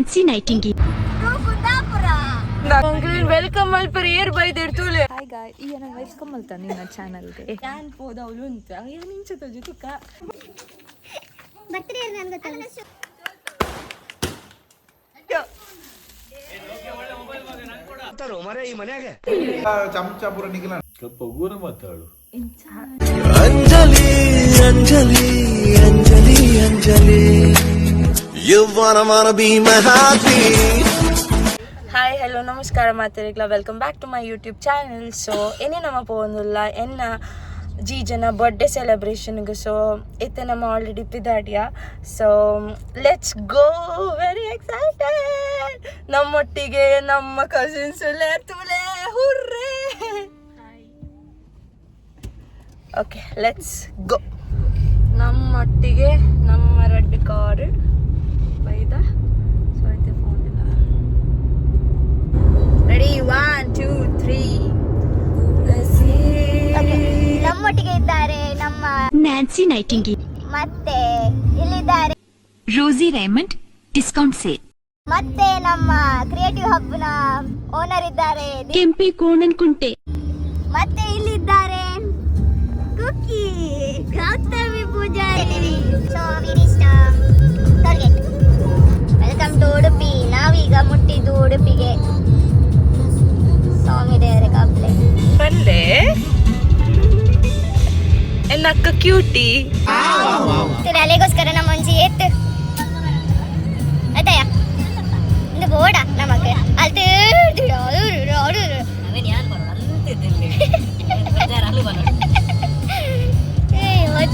Nancy Nightingale. Welcome ಅಲ್ per air ಬೈದಿರ್ ತೂಲೆ hi ಗಾಯ್ ಈ ನಾನು ವೆಲ್ಕಮ್ ಅಲ್ತಾ ನಿನ್ನ ಚಾನಲ್ಗೆ ಯಾನ್ ಪೋದವಳು ಅಂತ ಯಾನ್ ಇಂಚತ ಜುತುಕ ಬರ್ತೀರಿ ನಾನು ಗೊತ್ತಲ್ಲ ಚಮಚ ಪೂರ ನಿಖಿಲ ಸ್ವಲ್ಪ ಊರ ಮಾತಾಡು. Anjali Anjali Anjali Anjali You wanna be my heartbeat. Hi hello ನಮಸ್ಕಾರ ಮಾತಾಡಿಕ್ಲ welcome back to my YouTube channel so ಏನೇ ನಮ್ಮ ಪೋಂದುಲ್ಲ ಎನ್ನ ಜೀಜನ ಬರ್ಡೇ ಸೆಲೆಬ್ರೇಷನ್ಗೆ ಸೊ ಇತ್ತೆ ನಮ್ಮ ಆಲ್ರೆಡಿ ಪಿದಾಡಿಯ so let's go very excited ನಮ್ಮೊಟ್ಟಿಗೆ ನಮ್ಮ ಕಸಿನ್ಸ್ ತುಲೆ ಹುರ್ರೇ ಓಕೆ ಲೆಟ್ಸ್ ಗೋ ನಮ್ಮೊಟ್ಟಿಗೆ ನಮ್ಮ ರೆಡ್ ಕಾರ್ ಬೈದ ಸೊ ಐತೆ ಫೋನ್ ರೆಡಿ 1 2 3 ನಮ್ಮೊಟ್ಟಿಗೆ ಇದ್ದಾರೆ ನಮ್ಮ Nancy Nightingale. ಮತ್ತೆ ಇಲ್ಲಿದ್ದಾರೆ Rosie Raymond. Discount sale. ಮತ್ತೆ ನಮ್ಮ ಕ್ರಿಯೇಟಿವ್ ಹಬ್ ನ ಓನರ್ ಇದ್ದಾರೆ ಕೆಂಪಿ ಕೋಣನ್ ಕುಂಟೆ. ಮತ್ತೆ ಇಲ್ಲಿದ್ದಾರೆ Kukki Gautami Poojari so target welcome to Udupi ನಾವೀಗ ಮುಟ್ಟಿದ್ದು ಉಡುಪಿಗೆ ಸ್ವಾಮಿ ದೇವರ ಕಾಪ್ಲೆ ಪಲ್ಲೆ എന്നക്ക ക്യൂട്ടി അലേഗോസ്കര നമ്മ ഏത്ത് അതെയാ ഇത് പോടാ നമുക്ക് അത്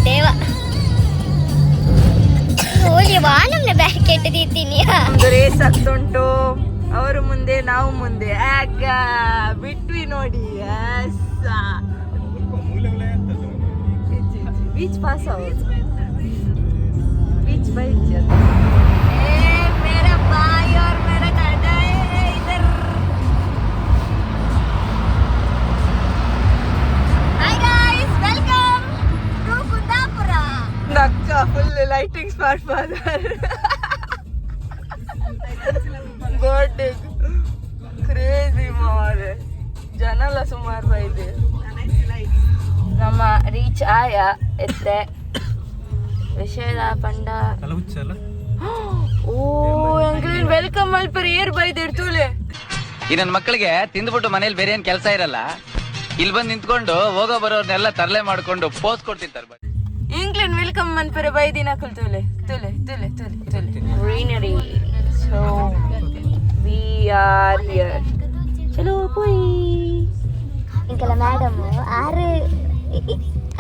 ದೇವ ಹೋಲಿವಾ ನಮ್ನ ಬ್ಯಾಗ್ ಕೆಟ್ಟದಿತ್ತೀನಿ ರೇಸ್ ಆಗ್ತುಂಟು ಅವರು ಮುಂದೆ ನಾವು ಮುಂದೆ ಆಗ ಬಿಟ್ವಿ ನೋಡಿ बीच पास आओ बीच बैठ जाते मेरा भाई और मेरा दादा है इधर hi guys welcome to Kundapura नक्का full lighting spot father birthday crazy मारे ಜನಲ್ಲ ಸುಮಾರು ಬೈದೆ ನಮ್ಮ ರೀಚ್ ಆಯ ಎತ್ತೆ ವಿಷಯದ ಪಂಡ ಓ ಎಂಗ್ಲಿನ್ ವೆಲ್ಕಮ್ ಅಲ್ ಪರ್ ಏರ್ ಬೈದಿರ್ ತೂಲೆ ಈ ನನ್ನ ಮಕ್ಕಳಿಗೆ ತಿಂದ್ಬಿಟ್ಟು ಮನೇಲಿ ಬೇರೆ ಏನ್ ಕೆಲಸ ಇರಲ್ಲ ಇಲ್ಲಿ ಬಂದು ನಿಂತ್ಕೊಂಡು ಹೋಗೋ ಬರೋರ್ನೆಲ್ಲ ತರಲೆ ಮಾಡ್ಕೊಂಡು ಪೋಸ್ ಕೊಡ್ತಿರ್ತಾರೆ ಇಂಗ್ಲಿನ್ ವೆಲ್ಕಮ್ ಮನ್ ಪರ ಬೈದಿನ ಕುಲ್ ತೂಲೆ ತೂಲೆ ತೂಲೆ ತೂಲೆ ತೂಲೆ greenery so we are here ಚಲೋ ಪೋಯಿ ಇಂಕಲ ಮೇಡಮ್ ಆರು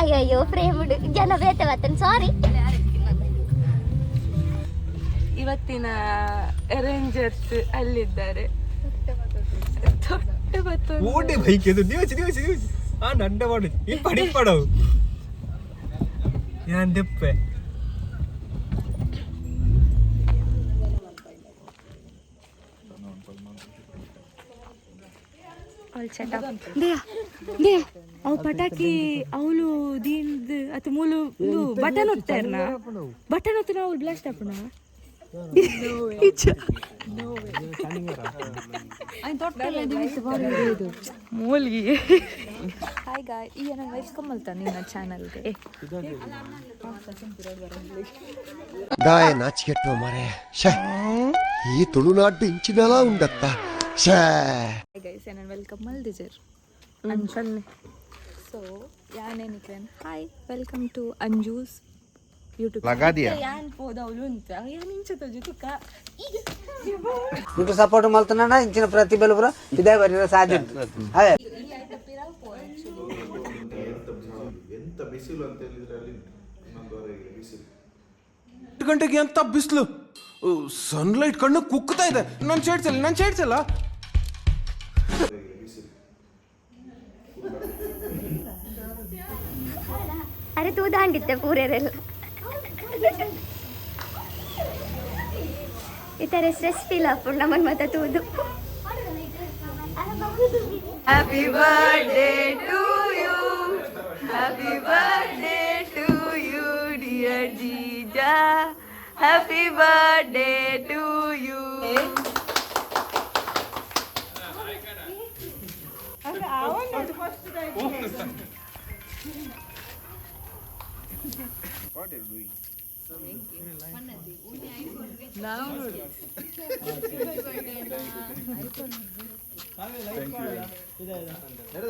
ಅಯ್ಯಯ್ಯೋ ಫ್ರೇಮ್ ಜನ ಬೇತವತ್ತನ್ ಸಾರಿ ಇವತ್ತಿನ ಅರೇಂಜರ್ಸ್ ಅಲ್ಲಿದ್ದಾರೆ ಓಡಿ ಬೈಕ್ ಎದು ನೀವು ಆ ನಂಡ ಮಾಡು ಈ ಪಡಿ ಪಡವು ഞാൻ ദെപ്പെ ಆಲ್ ಸೆಟಪ್ ದೇಯ ಅವು ಪಟಾಕಿ ಅವಳು ದೀನ್ದ ಅತ ಮೂಲು ಬಟನ್ ಒತ್ತಾರ್ನ ಬಟನ್ ಒತ್ತಿನ ಅವಳು ಬ್ಲಾಸ್ಟ್ ಆಪುನ ಮೂಲ್ಗಿ ಹಾಯ್ ಗಾಯ್ ಈ ನಾನು ವೆಲ್ಕಮ್ ಅಲ್ತಾ ನಿನ್ನ ಚಾನಲ್ಗೆ ಗಾಯ ನಾಚಿಕೆಟ್ಟು ಮಾರೆ ಈ ತುಳುನಾಡು ಇಂಚಿನೆಲ್ಲ ಉಂಡತ್ತ ಗೈಸ್ ನಾನು ವೆಲ್ಕಮ್ ಮಲ್ದಿಜರ್ ಅನ್ಸನ್ನೆ ಸೊ ಯಾನೇನಿಕ್ರೇನ್ hi welcome to Anju's YouTube ಯಾನ್ ಪೋದವಳು ಅಂತ ಯಾನ್ ಇಂಚತ ಜುತುಕ మీకు సపోర్ట్ మల్తున్నాడా ఇచ్చిన ప్రతిభలు కూడా ఇదే బరిన సాధ్యం అదే ಎಂತ ಬಿಸಿಲು ಅಂತ ಹೇಳಿದ್ರೆ ಅಲ್ಲಿ ನಮ್ಮವರೆಗೆ ಬಿಸಿಲು 8 ಗಂಟೆಗೆ ಅಂತ ಬಿಸಿಲು ಸನ್ಲೈಟ್ ಕಣ್ಣು ಕುಕ್ಕುತ್ತಾ ಇದೆ ನಾನು ಚೇಡ್ಸಲ್ಲ ಅರೆ ತೂ ದಾಂಡಿತ್ತೆ ಪೂರೆಲ್ಲ ಈ ತರ ಸ್ಟ್ರೆಸ್ ಫೀಲ್ ಆಗ್ಕೊಂಡು ನಮ್ಮನ್ ಮತ್ತೆ ತೂದು happy birthday to you happy birthday to you dear ಜೀಜಾ happy birthday to you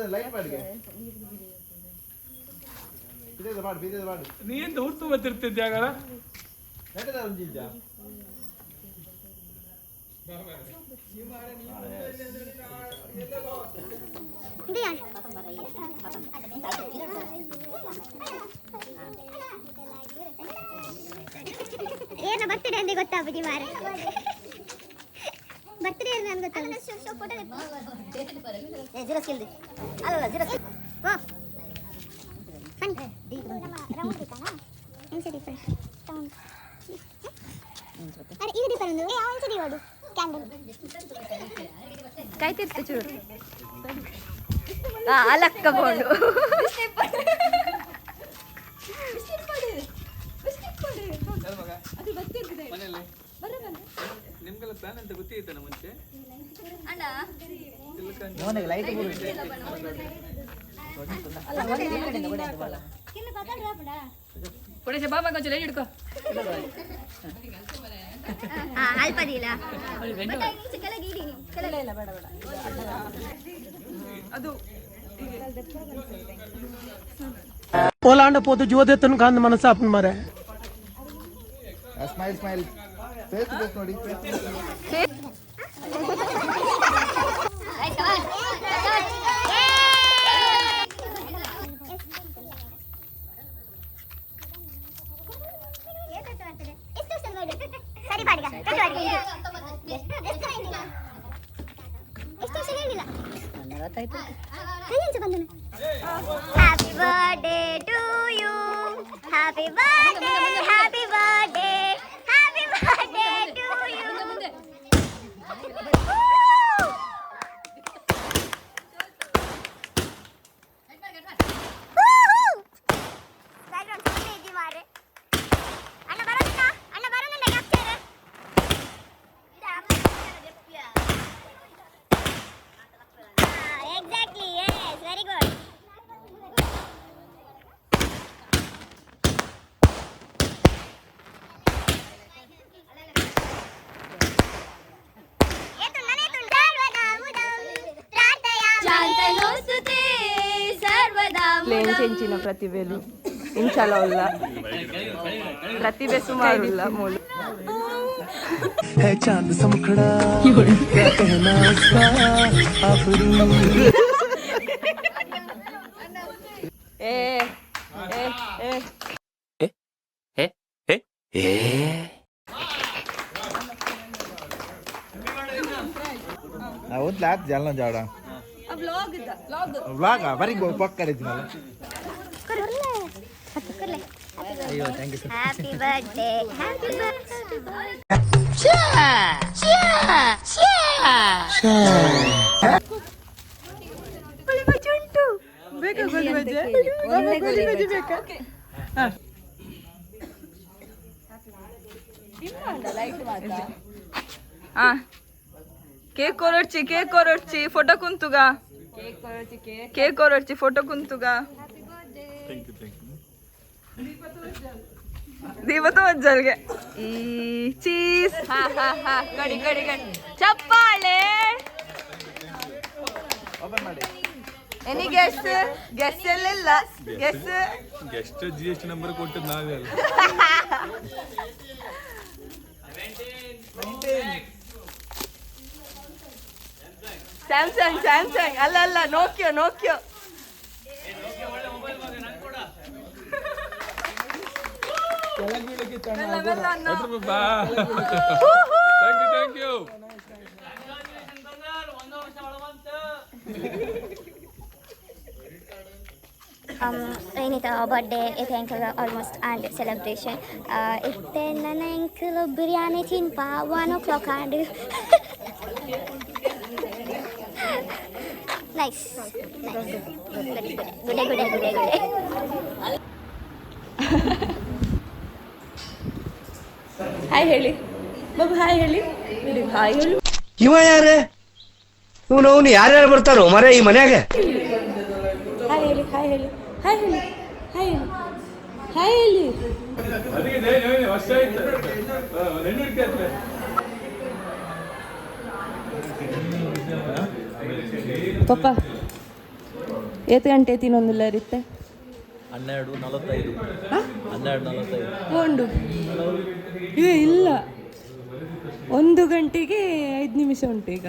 light ಮಾಡಿಗೆ ನೀ ಎಂತ ಹುಟ್ಟು ಬರ್ತಿರ್ತಿದ್ದೆ ಆಗ ಏನು ಬರ್ತಿದೆ ಅಂತ ಗೊತ್ತಾಗ್ಬಿಡಿ ಮಾರ ಬರ್ತಿದೆ ನನ್ಗೆ ಗೊತ್ತಲ್ಲ ಕೈ ತಿರ್ತು ಚೂರು ಅಲಕ್ಕ ಬೋಂಡು ನಿಮ್ಗೆಲ್ಲ ಪ್ಲಾನ್ ಅಂತ ಗೊತ್ತಿತ್ತಲ್ಲ ಮುಂಚೆ ಲೈಟ್ ಕೊಡಿ ಬಾಬಾ ಕೊಂಚ ಲೈಟ್ ಹಿಡ್ಕೋ ಅಲ್ಪದಿಲ್ಲ పోలాండ పోతూ జ్యోతిత్తను కాంది మనసు అప్పుడు మరే ಸ್ಮೈಲ್ ಸ್ಮೈಲ್ ಫೇಸ್ ಬೇಕು ನೋಡಿ ಸರಿ ಬಾಡಿಗ ಎಷ್ಟು ವರ್ಷ ಹೇಳಿಲ್ಲ happy birthday to you happy birthday happy birthday happy birthday to you ಅಣ್ಣ ಬರೋದಿಲ್ಲ ಅಣ್ಣ ಬರೋದಿಲ್ಲ capture exactly yes very good ప్లేన్ చెంచిన ప్రతిభలు ఇన్షాల్లా ఉల్లా ప్రతిభ సుమారుల్లా మూలు है चांद सा मुखड़ा क्या कहना उसका आफरी ఏ ఏ ఏ ನಾವು ಒಂದು ಲಾತ್ ಜಲ್ನ ಜಾಡ ವ್ಲಾಗ ಬರೀ ಪಕ್ಕಡಿದ್ನಲ್ಲ ಅಯ್ಯೋ thank you happy birthday happy cake కొరొచ్చి ఫోటో కుంతుగా కేక్ కొరొచ్చి ఫోటో కుంతుగా దీపతో వచ్చాలిಗೆ ఈ చీజ్ ಗಡಿ ಗಡಿ ಗಡಿ ಚಪ್ಪಾಳೆ ಓಪನ್ ಮಾಡಿ ಎನಿ ಗೆಸ್ ಎಲ್ಲ ಗೆಸ್ ಗೆಸ್ಟ್ GST ನಂಬರ್ ಕೊಟ್ಟದ್ದು ನಾವೇ ಅಲ್ಲ ಸ್ಯಾಮ್ಸಂಗ್ ಅಲ್ಲ Nokia thank you Renita birthday if ankle almost and celebration. Itte nana ankle biryani tinpa 1 o'clock and nice. Good. Hi ಹೇಳಿ ಬಾಬು ಹಾಯ್ ಹೇಳಿ ಇವ ಯಾರೇ ಇವನು ಯಾರ್ಯಾರು ಬರ್ತಾರೋ ಮರೆ ಈ ಮನ್ಯಾಗ ಹಾಯ್ ಹೇಳಿ ಹಾಯ್ ಹೇಳಿ ಹಾಯ್ ಹೇಳಿ ಹಾಯ್ ಹೇಳಿ. ಅದಕ್ಕೆ ವರ್ಷ ಆಯ್ತು ನೆನ್ನಿಡ್ಕೆ ಆಯ್ತು. ಪಪ್ಪ ಎತ್ತು ಗಂಟೆ ತಿನ್ನೊಂದಿಲ್ಲ ಇರುತ್ತೆ 12:45 12:45 ಕೊಂಡು ಇಲ್ಲ 1 ಗಂಟೆಗೆ 5 ನಿಮಿಷ ಉಂಟು ಈಗ.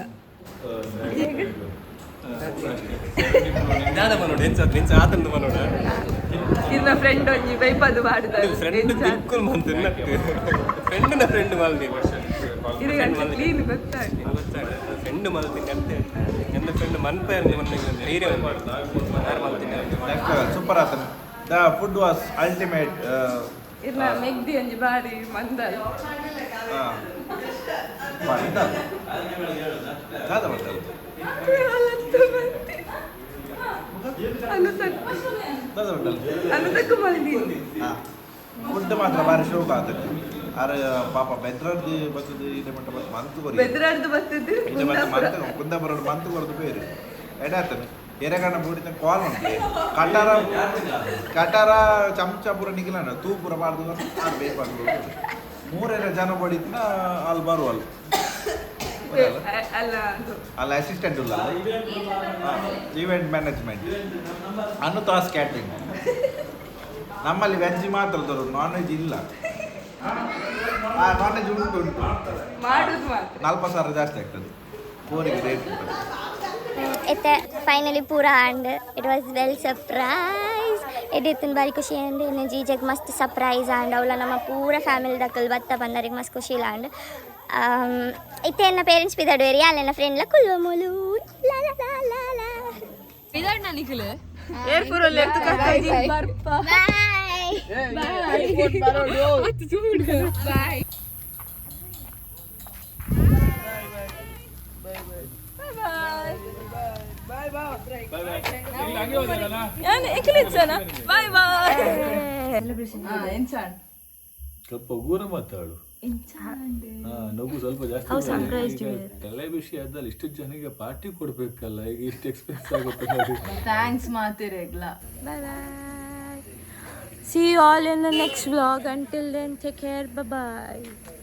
ಇನ್ನ ಫ್ರೆಂಡ್ ಒಂಜಿ ಬೈಪದು ಮಾಡಿದ್ದಾರೆ ಫ್ರೆಂಡ್ ಕ್ಲೀನ್ ಫ್ರೆಂಡ್ ಮಲ್ತೀನಿ ಅಂತ ಎಂದ ಫ್ರೆಂಡ್ ಮನ್ಪ ಸೂಪರ್ ಆತನ. The food was ultimate. ಇರ್ನ ಮೆಗ್ದಿ ಒಂಜಿ ಬಾರಿ ಮಂದಲ್ ಅನ್ನದಕ್ಕೂ ಮಲ್ದಿ ಫುಡ್ ಮಾತ್ರ ಬಾರಿ ಶೋಕ ಆತನ. ಆರ ಪಾಪ ಬೆದ್ರದ್ದು ಬರ್ತದೆ ಇದೆ ಮಟ್ಟ ಬಸ್ ಮಂತು ಬರಿ ಬೆದ್ರಾಡ್ದು ಬರ್ತದೆ ಇದೆ ಮತ್ತೆ ಮಂತು ಕುಂದಾಪುರ ಮಂತು ಬರೋದು ಬೇರೆ ಎಡಾತನ ಎರೆಗಣ್ಣ ಬೂಡಿನ ಕಾಲ್ ಉಂಟು ಕಟಾರ ಚಮಚ ಪೂರ ನಿಖಿಲಣ್ಣ ತೂ ಪೂರ ಬಾರ್ದು ಅದು ಬೇಕಾಗ್ಬೋದು 3 ಜನ ಬಡಿತಿನ ಅಲ್ಲಿ ಬರುವಲ್ಲ ಅಲ್ಲ ಅಸಿಸ್ಟೆಂಟ್ ಇಲ್ಲ ಈವೆಂಟ್ ಮ್ಯಾನೇಜ್ಮೆಂಟ್ ಅನ್ನು ತಾಸ್ ಕ್ಯಾಟ್ರಿಂಗ್. ನಮ್ಮಲ್ಲಿ ವೆಜ್ ಮಾತ್ರ ತರೋದು, ನಾನ್ ವೆಜ್ ಇಲ್ಲ. ನಾನ್ ವೆಜ್ ಉಂಟು 40,000 ಜಾಸ್ತಿ ಆಗ್ತದೆ ಕೋರಿಗೆ ರೇಟ್ ಉಂಟು. ಇತ್ತೆ ಫೈನಲಿ ಪೂರ and it was well surprise. ಎಡಿತ್ತಿನ ಬಾರಿ ಖುಷಿ ಅಂಡ್ ಇನ್ನು ಜೀಜಗೆ ಮಸ್ತ್ ಸರ್ಪ್ರೈಸ್ ಆಂಡ್ ಅವಳ ನಮ್ಮ ಪೂರ ಫ್ಯಾಮಿಲಿ ದಕ್ಕಲ್ ಬತ್ತ ಬಂದರಿಗೆ ಮಸ್ತ್ ಖುಷಿ ಇಲ್ಲ ಆಂಡ್ ಇತ್ತೆ ನನ್ನ ಪೇರೆಂಟ್ಸ್ ಬಿದಾಡು ಏರಿಯಾ ಅಲ್ಲ ಫ್ರೆಂಡ್ಲ ಕುಲ್ವ ಮೂಲು ಬಿದಾಡ್ ನನಗೆ ಏರ್ಪುರಲ್ಲಿ ಸ್ವಲ್ಪ ಊರ ಮಾತಾಡು. ನಗು ಸ್ವಲ್ಪ ಜಾಸ್ತಿ. ತಲೆ ವಿಷಯ ಆದಲ್ಲಿ ಇಷ್ಟು ಜನಕ್ಕೆ ಪಾರ್ಟಿ ಕೊಡ್ಬೇಕಲ್ಲ, ಈಗ ಇಷ್ಟು ಎಕ್ಸ್ಪೆನ್ಸ್ ಆಗುತ್ತೆ. Thanks ಮಾತಿರೆಗ್ಲ. Bye bye. See you all in the next vlog. Until then, take care. Bye bye.